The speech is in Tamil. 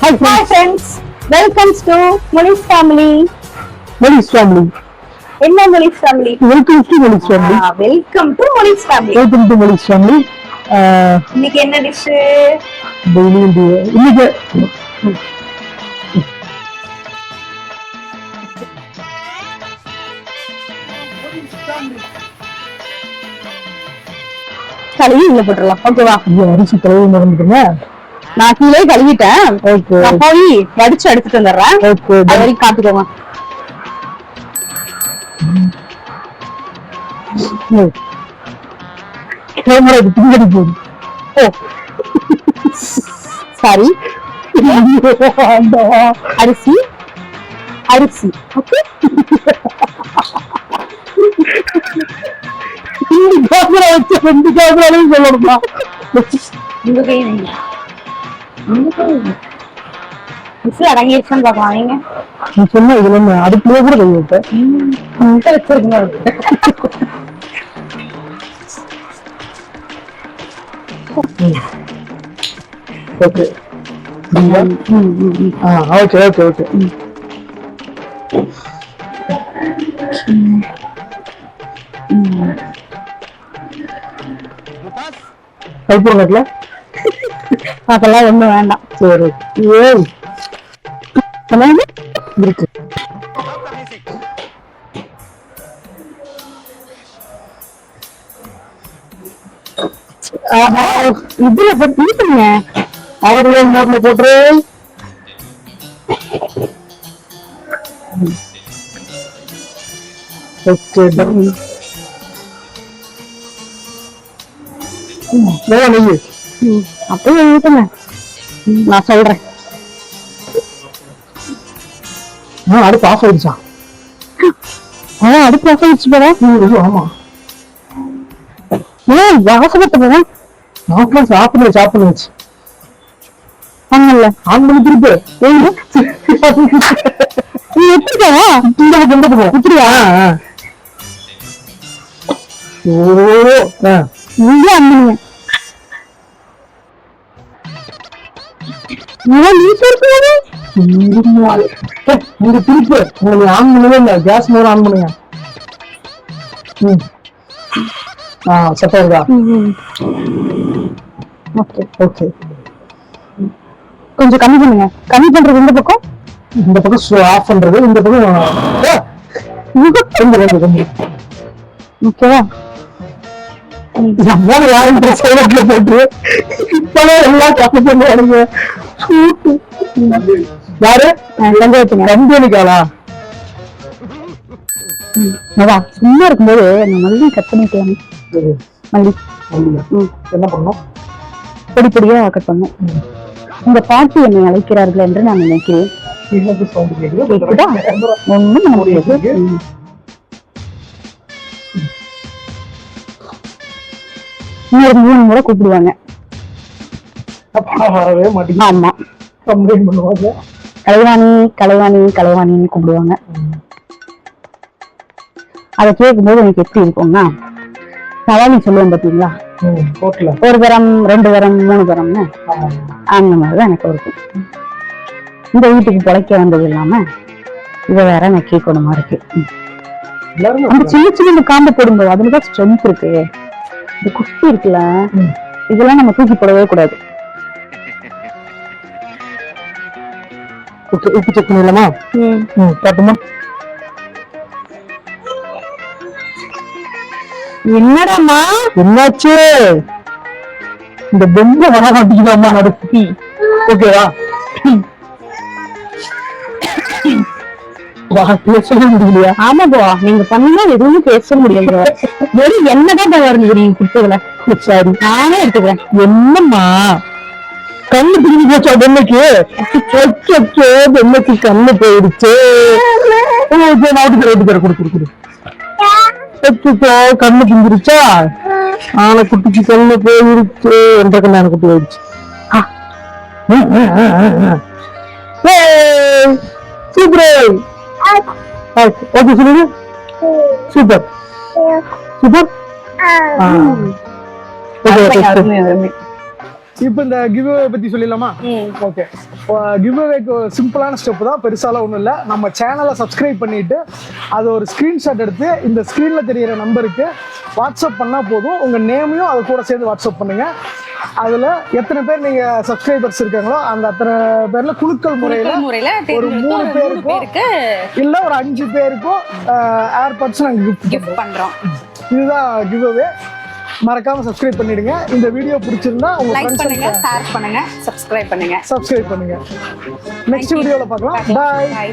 Hi friends, welcome to Munis family. Munis family. என்ன Munis family? Welcome to Munis family. Welcome to Munis family. Welcome to Munis family. இன்னைக்கு என்ன டிஷ்? இன்னைக்கு கழுவி உள்ள போட்டுடலாம். ஓகேவா? அரிசி கழுவி நடந்துட்டுங்க. நான் கீழே கழுவிட்டேன். ஓகே. நான் போய் வடிச்சு எடுத்துட்டு வந்துடுறேன். ஓகே. அது வரைக்கும் காத்துக்கோங்க. கேமரா பின்னாடி போகுது. ஓ சாரி. அரிசி அரிசி ஓகே. இந்த கேமரா வச்சு ரெண்டு கேமராலையும் சொல்லணுமா? உங்க கை வைங்க. அடங்கிடுச்சுன்னு பாக்கலாம். நீங்க நீ சொன்ன இதுல அடுப்புலயே கூட கை வைப்பேன். வச்சிருக்கீங்க. Okay okay okay okay. கல்பூரங்கட்ல அதெல்லாம் ஒண்ணும் வேண்டாம். சரி ஏய் இருக்கு. இதுல போட்டுங்க. அவர்களே மோட்ல போட்டு ஓகே டன். நெய் அப்படியே ஊத்துங்க. நான் சொல்றேன். அடுப்பு ஆஃப் ஆயிடுச்சா? அடுப்பு ஆஃப் ஆயிடுச்சு போல. ஆமா வாசப்பட்டு போல. நாட்கள் சாப்பிடுச்சு ஆங்கல்ல ஆன் பண்ணி திருப்பு. எப்படிக்கா இந்த பக்கம் இப்படியா? ஓ நீங்க அண்ணுங்க. நீ சொல்றது நீங்க திருப்பு. உங்களுக்கு ஆன் பண்ணவே இல்லை. கேஸ் மேல ஆன் பண்ணுங்க. சத்தம் இருக்கா? Okay okay. கொஞ்சம் கம்மி பண்ணுங்க. கம்மி பண்றது இந்த பக்கம். இந்த பக்கம் ஆஃப் பண்றது, இந்த பக்கம் ஓகேவா? யாரும் சைலட்ல போட்டு இப்பதான் எல்லாம் கம்மி பண்ணுவாருங்க. யாரு கம்பெனிக்காளா? சும்மா இருக்கும்போது அந்த மல்லி கட் பண்ணிக்கலாம். மல்லி என்ன பண்ணணும்? பொடி பொடியா கட் பண்ணும். உங்க பாட்டி என்னை அழைக்கிறார்கள் என்று நான் நினைக்கிறேன். ஒண்ணும் பண்ண முடியாது. இன்னொரு 3 முறை கூப்பிடுவாங்க. வரவே மாட்டேங்குது. ஆமா கம்ப்ளைண்ட் பண்ணுவாங்க. கலைவாணி கலைவாணி கலைவாணின்னு கூப்பிடுவாங்க. அதை கேட்கும்போது எனக்கு எப்படி இருக்கும்னா, கலைவாணி சொல்லுவேன் பாத்தீங்களா, ஒரு தரம் 2 தரம் 3 தரம்னு அந்த மாதிரிதான் எனக்கு இருக்கும். இந்த வீட்டுக்கு பொழைக்க வந்தது இல்லாம இதை வேற நான் கேட்கணுமா இருக்கு. அந்த சின்ன சின்ன காம்பு போடும்போது அதுலதான் ஸ்ட்ரென்த் இருக்கு. இந்த குட்டி இருக்குல்ல, இதெல்லாம் நம்ம தூக்கி போடவே கூடாது. உப்பு செக் பண்ணலாமா? காட்டுமா? என்னடாமா என்னாச்சு? இந்த பொம்மை வர மாட்டேங்குதாமா நடத்தி. ஓகேவா? பேசவே முடியலையா? ஆமா போ, நீங்க பண்ணா எதுவுமே பேச முடியாது. வெறும் என்னதான் வருது நீங்க கொடுத்ததுல. சரி நானே எடுத்துக்கிறேன். என்னம்மா கண்ணு பிடிச்சி போச்சா பொம்மைக்கு? பொம்மைக்கு கண்ணு போயிடுச்சு. கொடுத்துரு கண்ணு பிஞ்சிருச்சா? ஆனா குட்டிக்கு கண்ணு போயிடுச்சு. என்ற கண்ணு குட்டி போயிடுச்சு. சூப்பர். ஓகே சொல்லுங்க. Super super. இப்போ இந்த கிவ் அவே பத்தி சொல்லிடலாமா? ஓகே, கிவ் அவேக்கு சிம்பிளான ஸ்டெப் தான், பெருசாலாம் ஒன்றும் இல்லை. நம்ம சேனலை சப்ஸ்கிரைப் பண்ணிட்டு அது ஒரு ஸ்க்ரீன்ஷாட் எடுத்து இந்த ஸ்க்ரீனில் தெரியிற நம்பருக்கு வாட்ஸ்அப் பண்ணால் போதும். உங்கள் நேமையும் அது கூட சேர்ந்து வாட்ஸ்அப் பண்ணுங்க. அதில் எத்தனை பேர் நீங்கள் சப்ஸ்கிரைபர்ஸ் இருக்காங்களோ அந்த அத்தனை பேரில் குழுக்கள் முறையில் ஒரு 3 பேருக்கும் இல்லை ஒரு 5 பேருக்கும் ஏர்பாட்ஸ் நாங்கள் கிஃப்ட் பண்ணுறோம். இதுதான் கிவ் அவே. மறக்காம சப்ஸ்கிரைப் பண்ணிடுங்க. இந்த வீடியோ பிடிச்சிருந்தா உங்க லைக் பண்ணுங்க, ஷேர் பண்ணுங்க, சப்ஸ்கிரைப் பண்ணுங்க. நெக்ஸ்ட் வீடியோல பார்க்கலாம். பை.